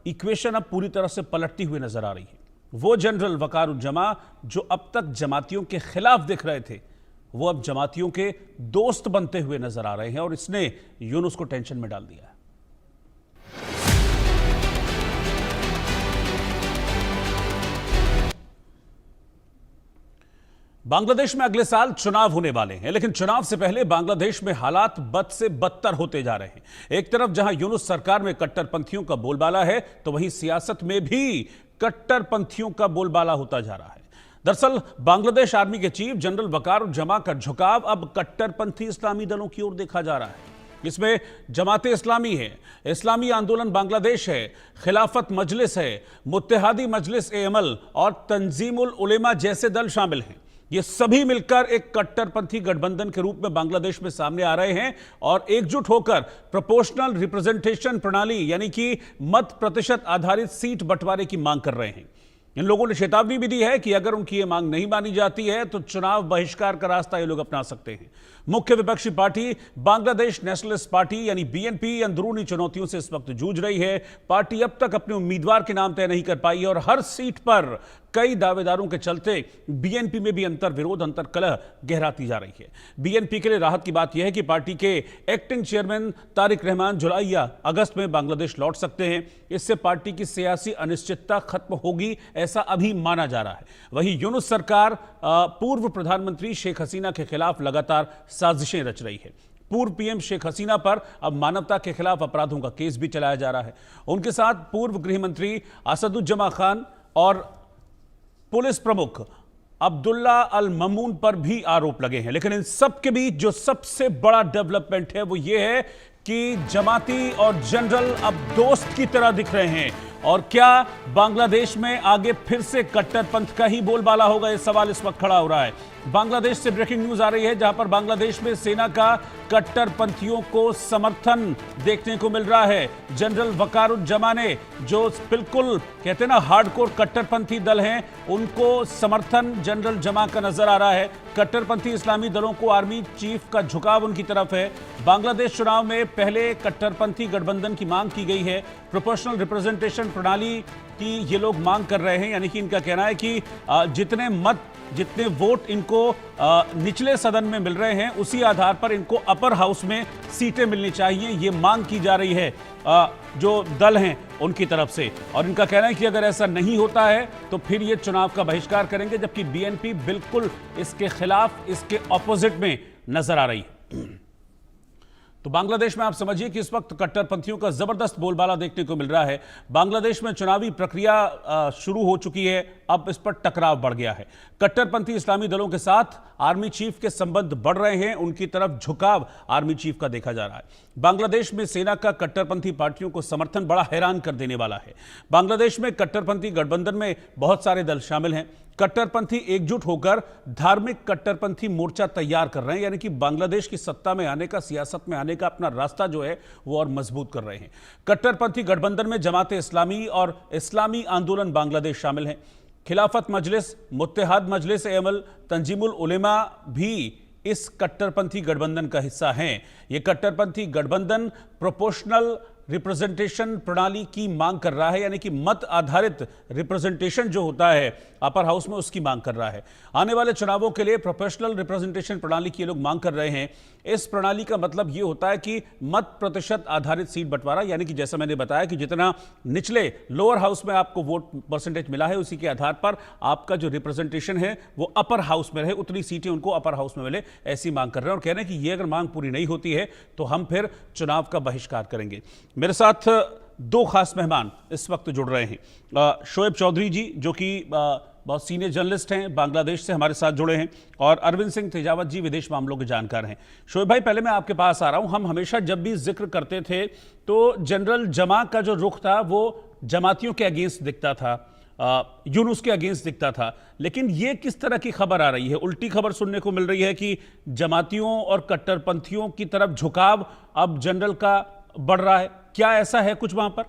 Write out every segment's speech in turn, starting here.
Equation अब पूरी तरह से पलटती हुई नजर आ रही है। वो जनरल वकारुज्जमा जो अब तक जमातियों के खिलाफ दिख रहे थे, वो अब जमातियों के दोस्त बनते हुए नजर आ रहे हैं और इसने यूनुस को टेंशन में डाल दिया है। बांग्लादेश में अगले साल चुनाव होने वाले हैं, लेकिन चुनाव से पहले बांग्लादेश में हालात बद से बदतर होते जा रहे हैं। एक तरफ जहां यूनुस सरकार में कट्टरपंथियों का बोलबाला है, तो वहीं सियासत में भी कट्टरपंथियों का बोलबाला होता जा रहा है। दरअसल बांग्लादेश आर्मी के चीफ जनरल वकारुज्जमा का झुकाव अब कट्टरपंथी इस्लामी दलों की ओर देखा जा रहा है। इसमें जमाते इस्लामी है, इस्लामी आंदोलन बांग्लादेश है, खिलाफत मजलिस है, मुत्तेहादी मजलिस ए अमल और तंजीमुल उलेमा जैसे दल शामिल हैं। ये सभी मिलकर एक कट्टरपंथी गठबंधन के रूप में बांग्लादेश में सामने आ रहे हैं और एकजुट होकर प्रोपोर्शनल रिप्रेजेंटेशन प्रणाली यानी कि मत प्रतिशत आधारित सीट बंटवारे की मांग कर रहे हैं। इन लोगों ने चेतावनी भी दी है कि अगर उनकी ये मांग नहीं मानी जाती है तो चुनाव बहिष्कार का रास्ता ये लोग अपना सकते हैं। मुख्य विपक्षी पार्टी बांग्लादेश नेशनलिस्ट पार्टी यानी बीएनपी अंदरूनी चुनौतियों से इस वक्त जूझ रही है। पार्टी अब तक अपने उम्मीदवार के नाम तय नहीं कर पाई है और हर सीट पर कई दावेदारों के चलते बीएनपी में भी अंतर विरोध अंतर कलह गहराती जा रही है। बीएनपी के लिए राहत की बात यह है कि पार्टी के एक्टिंग चेयरमैन तारिक रहमान जुलाई या अगस्त में बांग्लादेश लौट सकते हैं। इससे पार्टी की सियासी अनिश्चितता खत्म होगी, ऐसा अभी माना जा रहा है। वहीं यूनुस सरकार पूर्व प्रधानमंत्री शेख हसीना के खिलाफ लगातार साजिशें रच रही है। पूर्व पीएम शेख हसीना पर अब मानवता के खिलाफ अपराधों का केस भी चलाया जा रहा है। उनके साथ पूर्व गृह मंत्री असदुज्जमा खान और पुलिस प्रमुख अब्दुल्ला अल ममून पर भी आरोप लगे हैं। लेकिन इन सब के बीच जो सबसे बड़ा डेवलपमेंट है वो ये है कि जमाती और जनरल अब दोस्त की तरह दिख रहे हैं। और क्या बांग्लादेश में आगे फिर से कट्टरपंथ का ही बोलबाला होगा, ये सवाल इस वक्त खड़ा हो रहा है। बांग्लादेश से ब्रेकिंग न्यूज आ रही है जहां पर बांग्लादेश में सेना का कट्टरपंथियों को समर्थन देखने को मिल रहा है। जनरल वकारुज्जमा ने जो बिल्कुल कहते हैं ना हार्डकोर कट्टरपंथी दल हैं, उनको समर्थन जनरल जमा का नजर आ रहा है। कट्टरपंथी इस्लामी दलों को आर्मी चीफ का झुकाव उनकी तरफ है। बांग्लादेश चुनाव में पहले कट्टरपंथी गठबंधन की मांग की गई है। प्रोपोर्शनल रिप्रेजेंटेशन प्रणाली की ये लोग मांग कर रहे हैं, यानी कि इनका कहना है कि जितने वोट इनको निचले सदन में मिल रहे हैं उसी आधार पर इनको अपर हाउस में सीटें मिलनी चाहिए। ये मांग की जा रही है जो दल हैं उनकी तरफ से। और इनका कहना है कि अगर ऐसा नहीं होता है तो फिर ये चुनाव का बहिष्कार करेंगे, जबकि बीएनपी बिल्कुल इसके खिलाफ, इसके ऑपोजिट में नजर आ रही है। तो बांग्लादेश में आप समझिए कि इस वक्त कट्टरपंथियों का जबरदस्त बोलबाला देखने को मिल रहा है। बांग्लादेश में चुनावी प्रक्रिया शुरू हो चुकी है, अब इस पर टकराव बढ़ गया है। कट्टरपंथी इस्लामी दलों के साथ आर्मी चीफ के संबंध बढ़ रहे हैं, उनकी तरफ झुकाव आर्मी चीफ का देखा जा रहा है। बांग्लादेश में सेना का कट्टरपंथी पार्टियों को समर्थन बड़ा हैरान कर देने वाला है। बांग्लादेश में कट्टरपंथी गठबंधन में बहुत सारे दल शामिल हैं। कट्टरपंथी एकजुट होकर धार्मिक कट्टरपंथी मोर्चा तैयार कर रहे हैं, यानी कि बांग्लादेश की सत्ता में आने का, सियासत में आने का अपना रास्ता जो है वो और मजबूत कर रहे हैं। कट्टरपंथी गठबंधन में जमाते इस्लामी और इस्लामी आंदोलन बांग्लादेश शामिल हैं। खिलाफत मजलिस, मुत्तेहाद मजलिस ए अमल, तंजीमुल उलेमा भी इस कट्टरपंथी गठबंधन का हिस्सा हैं। यह कट्टरपंथी गठबंधन प्रोपोर्शनल रिप्रेजेंटेशन प्रणाली की मांग कर रहा है, यानी कि मत आधारित रिप्रेजेंटेशन जो होता है अपर हाउस में, उसकी मांग कर रहा है। आने वाले चुनावों के लिए प्रोपोर्शनल रिप्रेजेंटेशन प्रणाली की ये लोग मांग कर रहे हैं। इस प्रणाली का मतलब ये होता है कि मत प्रतिशत आधारित सीट बंटवारा, यानी कि जैसा मैंने बताया कि जितना निचले लोअर हाउस में आपको वोट परसेंटेज मिला है उसी के आधार पर आपका जो रिप्रेजेंटेशन है वो अपर हाउस में रहे, उतनी सीटें उनको अपर हाउस में मिले, ऐसी मांग कर रहे हैं। और कह रहे हैं कि ये अगर मांग पूरी नहीं होती है तो हम फिर चुनाव का बहिष्कार करेंगे। मेरे साथ दो खास मेहमान इस वक्त जुड़ रहे हैं। शोएब चौधरी जी जो कि बहुत सीनियर जर्नलिस्ट हैं, बांग्लादेश से हमारे साथ जुड़े हैं, और अरविंद सिंह तेजावत जी विदेश मामलों के जानकार हैं। शोएब भाई, पहले मैं आपके पास आ रहा हूं। हम हमेशा जब भी जिक्र करते थे तो जनरल जमा का जो रुख था वो जमातियों के अगेंस्ट दिखता था, यूनुस के अगेंस्ट दिखता था, लेकिन ये किस तरह की खबर आ रही है? उल्टी खबर सुनने को मिल रही है कि जमातियों और कट्टरपंथियों की तरफ झुकाव अब जनरल का बढ़ रहा है। क्या ऐसा है कुछ वहां पर?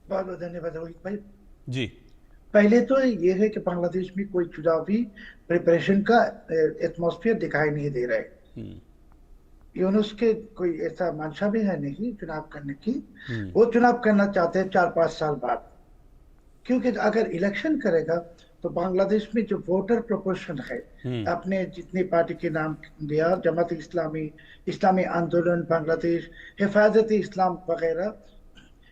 बहुत बहुत धन्यवाद भाई जी। पहले तो ये है कि बांग्लादेश में कोई चुनावी प्रिपरेशन का एटमॉस्फेयर दिखाई नहीं दे रहा है। यूनुस के कोई ऐसा मंशा भी है नहीं चुनाव करने की। वो चुनाव करना चाहते हैं 4-5 साल बाद, क्योंकि अगर इलेक्शन करेगा तो बांग्लादेश में जो वोटर प्रोपोर्शन है, अपने जितनी पार्टी के नाम दिया, जमात इस्लामी, इस्लामी आंदोलन बांग्लादेश, हिफाजत इस्लाम वगैरह,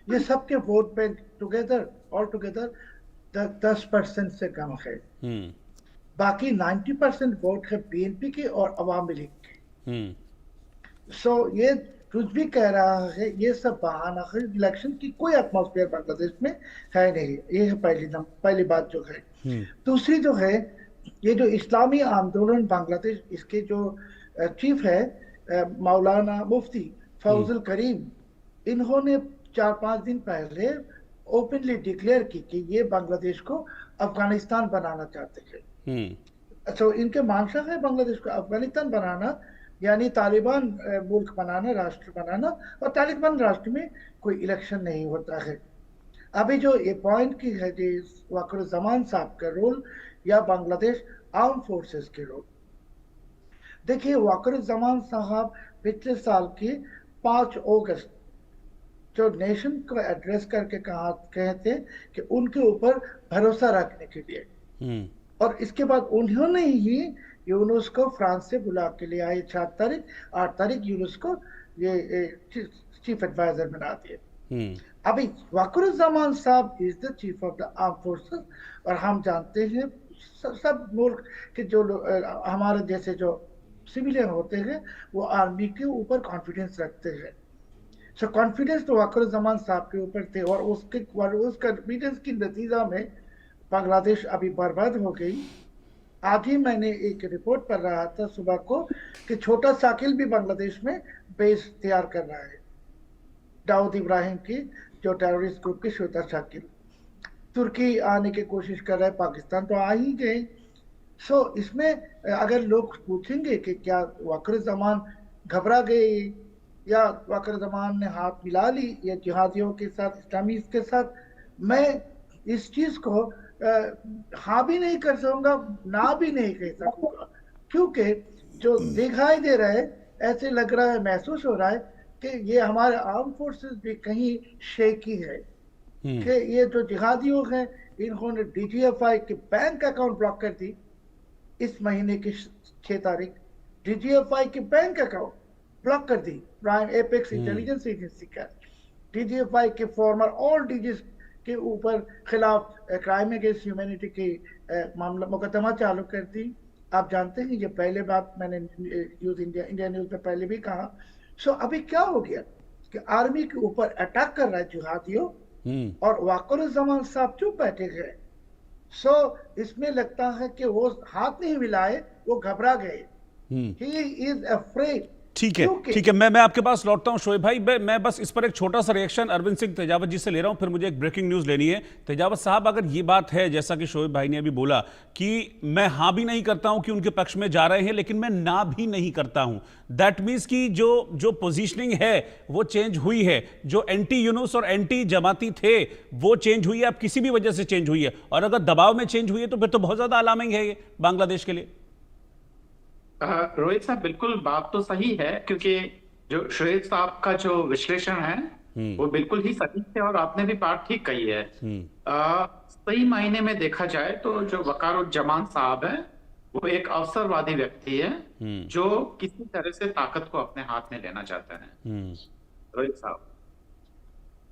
ये सबके vote bank together all together 10% से कम है। बाकी 90% वोट है बीएनपी के और अवामी लीग के। सो ये कुछ भी कह रहा है, ये सब बहाना है। इलेक्शन की कोई एटमॉस्फेयर बांग्लादेश में है नहीं। ये है पहली बात जो है। दूसरी जो है, ये जो इस्लामी आंदोलन बांग्लादेश, इसके जो चीफ है मौलाना मुफ्ती फौजुल करीम, इन्होंने 4-5 दिन पहले ओपनली डिक्लेयर की कि ये बांग्लादेश को अफगानिस्तान बनाना चाहते हैं। तो इनके मंशा है बांग्लादेश को अफगानिस्तान बनाना, यानी तालिबान मुल्क बनाना, राष्ट्र बनाना। और तालिबान राष्ट्र में कोई इलेक्शन नहीं होता है। अभी जो ये पॉइंट की है कि वक़ारुज़्ज़मान साहब का रोल या बांग्लादेश आर्म फोर्सेस के रोल, देखिए वक़ारुज़्ज़मान साहब पिछले साल की 5 अगस्त जो नेशन को एड्रेस करके कहे थे कि उनके ऊपर भरोसा रखने के लिए, और इसके बाद उन्होंने ही यूनुस को फ्रांस से बुला के ले आए। 8 तारीख यूनुस को ये चीफ एडवाइजर बना दिए। अभी वक़ारुज़्ज़मान साहब is the chief of the arm forces, और हम जानते हैं सब मुल्क के जो हमारे जैसे जो सिविलियन होते हैं वो आर्मी के ऊपर कॉन्फिडेंस रखते हैं। सो कॉन्फिडेंस तो वक़ारुज़्ज़मान साहब के ऊपर थे, और उस कॉन्फिडेंस की नतीजा में बांग्लादेश अभी बर्बाद हो गई। आज ही मैंने एक रिपोर्ट पढ़ रहा था सुबह को कि छोटा शाकिल भी बांग्लादेश में बेस तैयार कर रहा है, दाऊद इब्राहिम की जो टेररिस्ट ग्रुप की छोटा शाकिल। तुर्की आने की कोशिश कर रहा है, पाकिस्तान तो आ ही गए। सो इसमें अगर लोग पूछेंगे कि क्या वक़ारुज़्ज़मान घबरा गए या वक़ारुज़्ज़मान ने हाथ मिला ली ये जिहादियों के साथ, इस्लामी के साथ, मैं इस चीज को हाँ भी नहीं कर सकूंगा, ना भी नहीं कह सकूंगा, क्योंकि जो दिखाई दे रहा है, ऐसे लग रहा है, महसूस हो रहा है कि ये हमारे आर्म फोर्सेस भी कहीं शेकी है कि ये जो जिहादियों हैं इन्होंने डीजीएफआई के बैंक अकाउंट ब्लॉक कर दी इस महीने की 6 तारीख। डीजीएफआई के बैंक अकाउंट ब्लॉक कर दी, प्राइम एपेक्स इंटेलिजेंस एजेंसी का। डीजीएफआई के फॉर्मर ऑल डीजीज के ऊपर खिलाफ क्राइम अगेंस्ट ह्यूमैनिटी की मामला मुकदमा चालू कर दी। आप जानते हैं ये पहले बात मैंने इंडिया न्यूज में पहले भी कहा। सो अभी क्या हो गया कि आर्मी के ऊपर अटैक कर रहा है जिहादियों, और वक़ारुज़्ज़मान साहब चुप बैठे हैं। सो इसमें लगता है कि वो हाथ नहीं मिलाए, वो घबरा गए। He is afraid. ठीक है, मैं आपके पास लौटता हूं शोएब भाई। मैं बस इस पर एक छोटा सा रिएक्शन अरविंद सिंह तेजावत जी से ले रहा हूं, फिर मुझे एक ब्रेकिंग न्यूज लेनी है। तेजावत साहब, अगर ये बात है जैसा कि शोएब भाई ने अभी बोला कि मैं हाँ भी नहीं करता हूं कि उनके पक्ष में जा रहे हैं, लेकिन मैं ना भी नहीं करता हूं, दैट मीन्स कि जो पोजीशनिंग है वो चेंज हुई है। जो एंटी यूनुस और एंटी जमाती थे वो चेंज हुई है, अब किसी भी वजह से चेंज हुई है, और अगर दबाव में चेंज हुई है तो फिर तो बहुत ज्यादा अलार्मिंग है ये बांग्लादेश के लिए। रोहित साहब, बिल्कुल बात तो सही है, क्योंकि जो शोएब साहब का जो विश्लेषण है वो बिल्कुल ही सही है, और आपने भी बात ठीक कही है। सही मायने में देखा जाए तो जो वक़ारुज़्ज़मान साहब है वो एक अवसरवादी व्यक्ति है जो किसी तरह से ताकत को अपने हाथ में लेना चाहते हैं। रोहित साहब,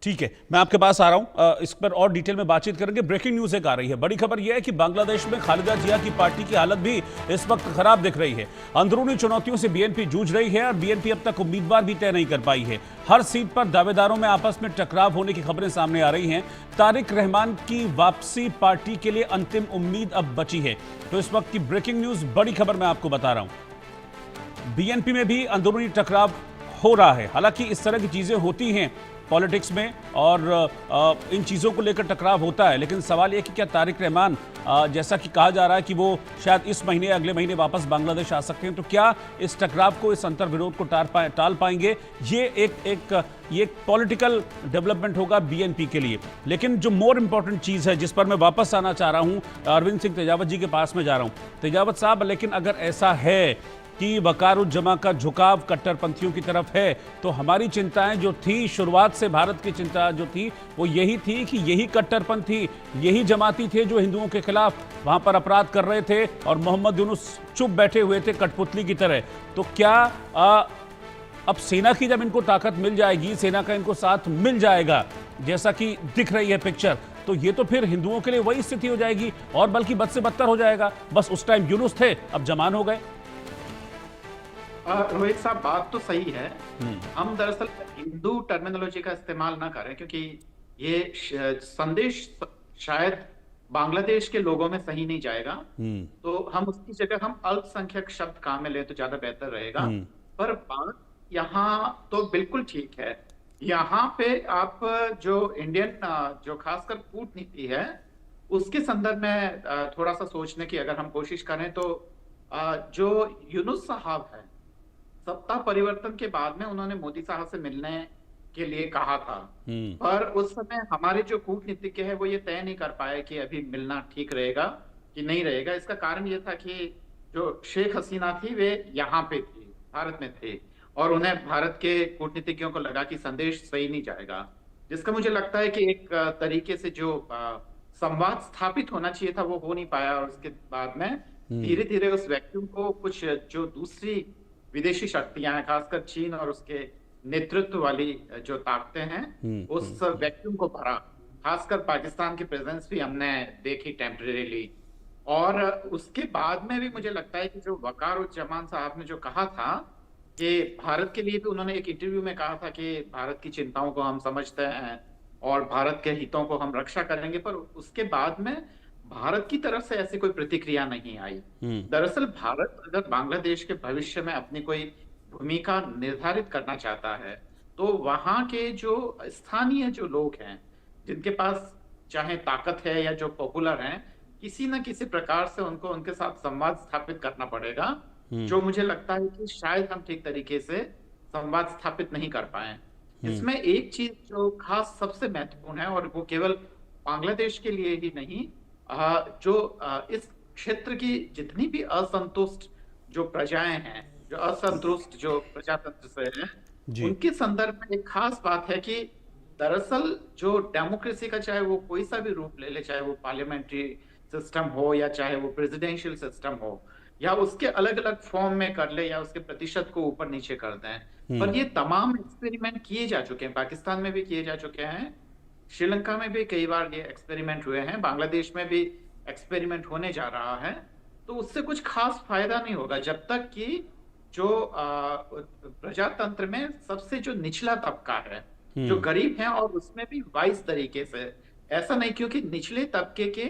ठीक है, मैं आपके पास आ रहा हूं, इस पर और डिटेल में बातचीत करेंगे। ब्रेकिंग न्यूज एक आ रही है, बड़ी खबर यह है कि बांग्लादेश में खालिदा जिया की पार्टी की हालत भी इस वक्त खराब दिख रही है। अंदरूनी चुनौतियों से बीएनपी जूझ रही है, और बीएनपी अब तक उम्मीदवार भी तय नहीं कर पाई है। हर सीट पर दावेदारों में आपस में टकराव होने की खबरें सामने आ रही हैं। तारिक रहमान की वापसी पार्टी के लिए अंतिम उम्मीद अब बची है। तो इस वक्त की ब्रेकिंग न्यूज, बड़ी खबर मैं आपको बता रहा हूं, बीएनपी में भी अंदरूनी टकराव हो रहा है। हालांकि इस तरह की चीजें होती हैं पॉलिटिक्स में, और इन चीज़ों को लेकर टकराव होता है, लेकिन सवाल यह कि क्या तारिक रहमान, जैसा कि कहा जा रहा है कि वो शायद इस महीने अगले महीने वापस बांग्लादेश आ सकते हैं, तो क्या इस टकराव को, इस अंतर विरोध को टाल पाएंगे? ये एक पॉलिटिकल डेवलपमेंट होगा बीएनपी के लिए। लेकिन जो मोर इंपॉर्टेंट चीज़ है जिस पर मैं वापस आना चाह रहा हूँ, अरविंद सिंह तेजावत जी के पास में जा रहा हूँ। तेजावत साहब, लेकिन अगर ऐसा है कि वकारुज्जमा का झुकाव कट्टरपंथियों की तरफ है, तो हमारी चिंताएं जो थी शुरुआत से, भारत की चिंता जो थी वो यही थी कि यही कट्टरपंथी, यही जमाती थे जो हिंदुओं के खिलाफ वहां पर अपराध कर रहे थे और मोहम्मद यूनुस चुप बैठे हुए थे कठपुतली की तरह। तो क्या अब सेना की जब इनको ताकत मिल जाएगी, सेना का इनको साथ मिल जाएगा, जैसा कि दिख रही है पिक्चर, तो ये तो फिर हिंदुओं के लिए वही स्थिति हो जाएगी और बल्कि बद से बदतर हो जाएगा। बस उस टाइम यूनुस थे, अब जमान हो गए। रोहित साहब, बात तो सही है। हम दरअसल हिंदू टर्मिनोलॉजी का इस्तेमाल ना करें, क्योंकि ये संदेश शायद बांग्लादेश के लोगों में सही नहीं जाएगा। तो हम उसकी जगह हम अल्पसंख्यक शब्द काम में ले तो ज्यादा बेहतर रहेगा। पर बात यहाँ तो बिल्कुल ठीक है। यहाँ पे आप जो इंडियन जो खासकर कूटनीति है उसके संदर्भ में थोड़ा सा सोचने की अगर हम कोशिश करें तो जो यूनुस साहब है, सत्ता परिवर्तन के बाद में उन्होंने मोदी साहब से मिलने के लिए कहा था, पर उस समय हमारे जो कूटनीतिज्ञ है वो ये तय नहीं कर पाए कि अभी मिलना ठीक रहेगा कि नहीं रहेगा। इसका कारण ये था कि जो शेख हसीना थी वे यहाँ पे थी, भारत में थी, और उन्हें भारत के कूटनीतिज्ञों को लगा कि संदेश सही नहीं जाएगा, जिसका मुझे लगता है कि एक तरीके से जो संवाद स्थापित होना चाहिए था वो हो नहीं पाया। और उसके बाद में धीरे धीरे उस वैक्यूम को कुछ जो दूसरी विदेशी शक्तियां हैं, खासकर चीन और उसके नेतृत्व वाली जो ताकतें हैं, उस वैक्यूम को भरा। खासकर पाकिस्तान की प्रेजेंस भी हमने देखी टेम्परेरीली। और उसके बाद में भी मुझे लगता है कि जो वकारुज्जमान साहब ने जो कहा था कि भारत के लिए भी, उन्होंने एक इंटरव्यू में कहा था कि भारत की चिंताओं को हम समझते हैं और भारत के हितों को हम रक्षा करेंगे, पर उसके बाद में भारत की तरफ से ऐसी कोई प्रतिक्रिया नहीं आई। दरअसल भारत अगर बांग्लादेश के भविष्य में अपनी कोई भूमिका निर्धारित करना चाहता है तो वहां के जो स्थानीय जो लोग हैं, जिनके पास चाहे ताकत है या जो पॉपुलर हैं, किसी न किसी प्रकार से उनको उनके साथ संवाद स्थापित करना पड़ेगा, जो मुझे लगता है कि शायद हम ठीक तरीके से संवाद स्थापित नहीं कर पाए। इसमें एक चीज जो खास सबसे महत्वपूर्ण है, और वो केवल बांग्लादेश के लिए ही नहीं, जो इस क्षेत्र की जितनी भी असंतुष्ट जो प्रजाएं हैं, जो असंतुष्ट जो प्रजातंत्र से हैं, उनके संदर्भ में एक खास बात है कि दरअसल जो डेमोक्रेसी का चाहे वो कोई सा भी रूप ले ले, चाहे वो पार्लियामेंट्री सिस्टम हो या चाहे वो प्रेसिडेंशियल सिस्टम हो, या उसके अलग अलग फॉर्म में कर ले या उसके प्रतिशत को ऊपर नीचे कर दें, पर ये तमाम एक्सपेरिमेंट किए जा चुके हैं। पाकिस्तान में भी किए जा चुके हैं, श्रीलंका में भी कई बार ये एक्सपेरिमेंट हुए हैं, बांग्लादेश में भी एक्सपेरिमेंट होने जा रहा है। तो उससे कुछ खास फायदा नहीं होगा जब तक कि जो प्रजातंत्र में सबसे जो निचला तबका है, जो गरीब है, और उसमें भी वाइज तरीके से, ऐसा नहीं क्योंकि निचले तबके के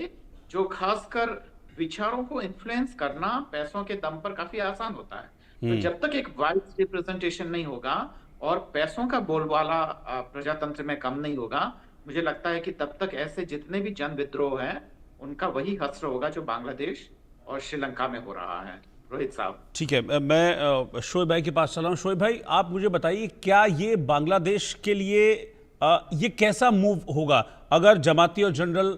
जो खासकर विचारों को इन्फ्लुएंस करना पैसों के दम पर काफी आसान होता है। तो जब तक एक वाइज रिप्रेजेंटेशन नहीं होगा और पैसों का बोलबाला प्रजातंत्र में कम नहीं होगा, मुझे लगता है कि तब तक ऐसे जितने भी जन विद्रोह हैं उनका वही हश्र होगा जो बांग्लादेश और श्रीलंका में हो रहा है। रोहित साहब, ठीक है, मैं शोएब भाई के पास चला हूं। शोएब भाई, आप मुझे बताइए, क्या ये बांग्लादेश के लिए ये कैसा मूव होगा अगर जमाती और जनरल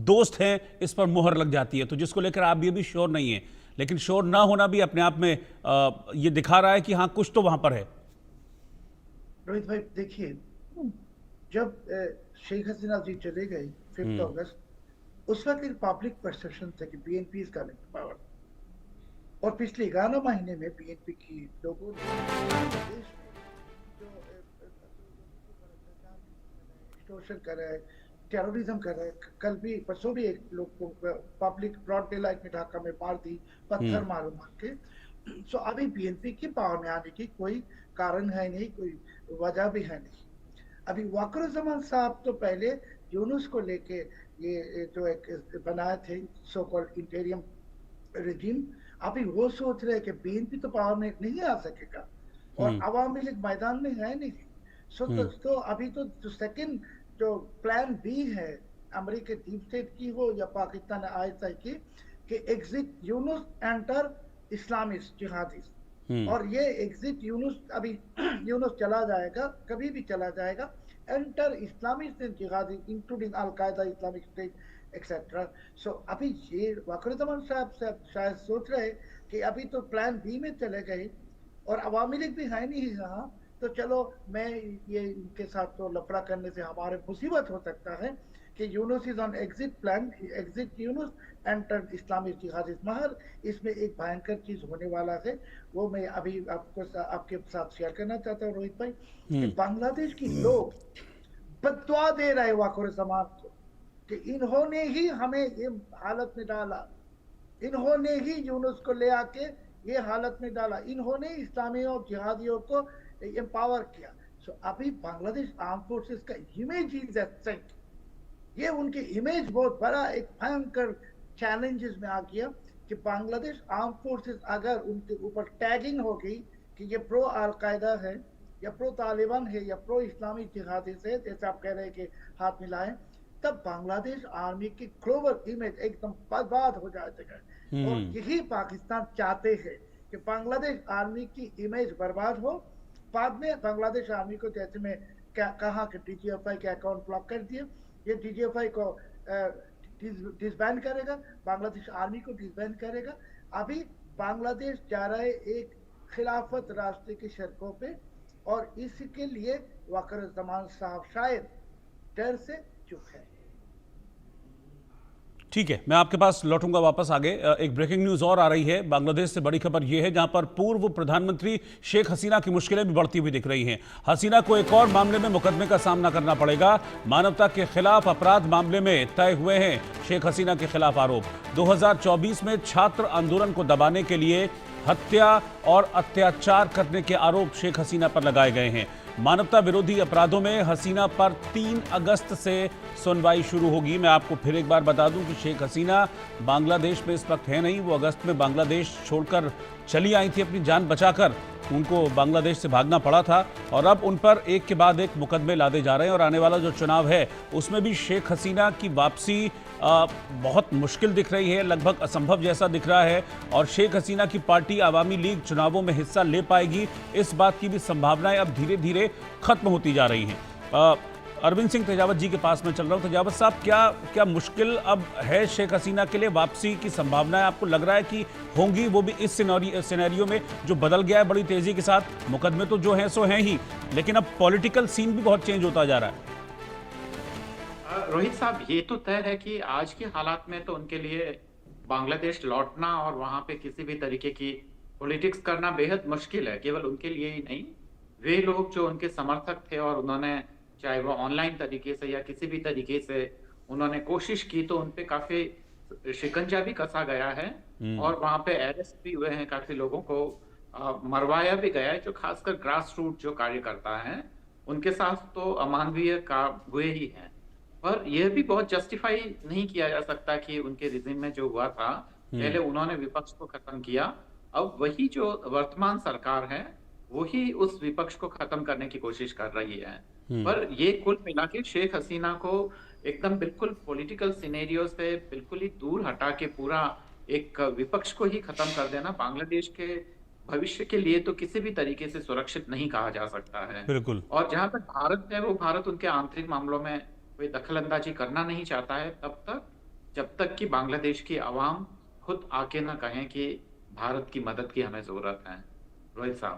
दोस्त हैं इस पर मोहर लग जाती है, तो जिसको लेकर आप ये भी श्योर नहीं है, लेकिन श्योर ना होना भी अपने आप में ये दिखा रहा है कि हाँ कुछ तो वहां पर है। रोहित भाई देखिए, जब शेख हसीना जी चले गए 5 अगस्त, उस वक्त एक पब्लिक परसेप्शन था कि BNP is coming to power, और पिछले 11 महीने में बीएनपी की लोगों ने देश में जो एक्सटॉर्शन कर रहा है, टेररिज्म कर रहा है, कल भी परसों भी एक लोग को पब्लिक ब्रॉड डे लाइट में ढाका में मार दी, पत्थर मार के। सो अभी बीएनपी के पावर में आने की कोई कारण है नहीं, कोई वजह भी है नहीं। अभी वकारुज्जमान साहब तो पहले यूनुस को लेके ये जो एक बनाए थे सो कॉल्ड इंटीरियम रिजीम, अभी वो सोच रहे कि बीएनपी तो पावर में नहीं आ सकेगा और अवामी लीग मैदान में है नहीं। तो अभी तो सेकंड जो प्लान बी है अमेरिका डीप स्टेट की हो या पाकिस्तान आईएसआई की, कि exit Yunus enter Islamist jihadist, और ये एग्जिट यूनुस, अभी यूनुस चला जाएगा, कभी भी चला जाएगा, एंटर इस्लामिस्ट जिहादी इंक्लूडिंग अल कायदा, इस्लामिक स्टेट एक्सेट्रा। सो अभी ये वकारुज्जमान साहब शायद सोच रहे कि अभी तो प्लान बी में चले गए और अवामी लीग भी है नहीं यहाँ, तो चलो मैं ये इनके साथ तो लफड़ा करने से हमारे मुसीबत हो सकता है कि Yunus is on exit plan, exit Yunus enter Islamic जिहादी महर। इसमें एक भयंकर चीज होने वाला है, वो मैं अभी आपके साथ शेयर करना चाहता हूँ रोहित भाई, कि बांग्लादेश की लोग बद्दुआ दे रहे वाकुर जमान को कि इन्होंने ही हमें ये हालत में डाला, इन्होंने ही यूनुस को ले आके ये हालत में डाला, इन्होंने इस्लामी और जिहादियों को एम्पावर किया। सो अभी बांग्लादेश आर्म फोर्सेस का इमेज इज एट स्टेक। ये उनकी इमेज बहुत बड़ा एक भयंकर चैलेंजेस में आ गया कि बांग्लादेश आर्म फोर्सेस अगर उनके ऊपर टैगिंग हो गई कि ये प्रो अलकायदा है या प्रो तालिबान है या प्रो इस्लामी जिहादी से, जैसे आप कह रहे हैं कि हाथ मिलाएं, तब बांग्लादेश आर्मी की ग्लोबल इमेज एकदम बर्बाद हो जाएगा। और यही पाकिस्तान चाहते हैं कि बांग्लादेश आर्मी की इमेज बर्बाद हो। बाद में बांग्लादेश आर्मी को, जैसे मैं कहा कि डीजीएफआई के अकाउंट ब्लॉक कर दिए, ये डीजीएफआई को डिसबैन करेगा, बांग्लादेश आर्मी को डिसबैन करेगा। अभी बांग्लादेश जा रहा है एक खिलाफत रास्ते की सड़कों पे, और इसके लिए वकर जमान साहब शायद डर से चुप है। ठीक है, मैं आपके पास लौटूंगा वापस आगे। एक ब्रेकिंग न्यूज और आ रही है बांग्लादेश से। बड़ी खबर यह है जहां पर पूर्व प्रधानमंत्री शेख हसीना की मुश्किलें भी बढ़ती हुई दिख रही हैं। हसीना को एक और मामले में मुकदमे का सामना करना पड़ेगा। मानवता के खिलाफ अपराध मामले में तय हुए हैं शेख हसीना के खिलाफ आरोप। 2024 में छात्र आंदोलन को दबाने के लिए हत्या और अत्याचार करने के आरोप शेख हसीना पर लगाए गए हैं। मानवता विरोधी अपराधों में हसीना पर 3 अगस्त से सुनवाई शुरू होगी। मैं आपको फिर एक बार बता दूं कि शेख हसीना बांग्लादेश में इस वक्त है नहीं। वो अगस्त में बांग्लादेश छोड़कर चली आई थी, अपनी जान बचाकर उनको बांग्लादेश से भागना पड़ा था, और अब उन पर एक के बाद एक मुकदमे लादे जा रहे हैं। और आने वाला जो चुनाव है उसमें भी शेख हसीना की वापसी बहुत मुश्किल दिख रही है, लगभग असंभव जैसा दिख रहा है। और शेख हसीना की पार्टी अवामी लीग चुनावों में हिस्सा ले पाएगी, इस बात की भी संभावनाएं अब धीरे धीरे खत्म होती जा रही हैं। अरविंद सिंह तेजावत जी के पास में चल रहा हूं। तेजावत साहब, क्या मुश्किल अब है शेख हसीना के लिए? वापसी की संभावनाएं आपको लग रहा है कि होंगी, वो भी इस सिनेरियो में जो बदल गया है बड़ी तेजी के साथ? मुकदमे तो जो हैं सो हैं ही, लेकिन अब पॉलिटिकल सीन भी बहुत चेंज होता जा रहा है। रोहित साहब, ये तो तय है कि आज के हालात में तो उनके लिए बांग्लादेश लौटना और वहां पे किसी भी तरीके की पॉलिटिक्स करना बेहद मुश्किल है। केवल उनके लिए ही नहीं, वे लोग जो उनके समर्थक थे और उन्होंने चाहे वो ऑनलाइन तरीके से या किसी भी तरीके से उन्होंने कोशिश की, तो उनपे काफी शिकंजा भी कसा गया है और वहां पे अरेस्ट भी हुए हैं, काफी लोगों को मरवाया भी गया है, जो खासकर ग्रास रूट जो कार्यकर्ता हैं उनके साथ तो अमानवीय काम हुए ही हैं। पर यह भी बहुत जस्टिफाई नहीं किया जा सकता कि उनके रिजिम में जो हुआ था, पहले उन्होंने विपक्ष को खत्म किया, अब वही जो वर्तमान सरकार है वही उस विपक्ष को खत्म करने की कोशिश कर रही है। पर ये कुल मिला के शेख हसीना को एकदम बिल्कुल पॉलिटिकल सिनेरियो से बिल्कुल ही दूर हटा के पूरा एक विपक्ष को ही खत्म कर देना बांग्लादेश के भविष्य के लिए तो किसी भी तरीके से सुरक्षित नहीं कहा जा सकता है। बिल्कुल। और जहां तक भारत है, वो भारत उनके आंतरिक मामलों में कोई दखलंदाजी करना नहीं चाहता है तब तक, जब तक कि बांग्लादेश की आवाम खुद आके ना कहें कि भारत की मदद की हमें जरूरत है। रोहित साहब।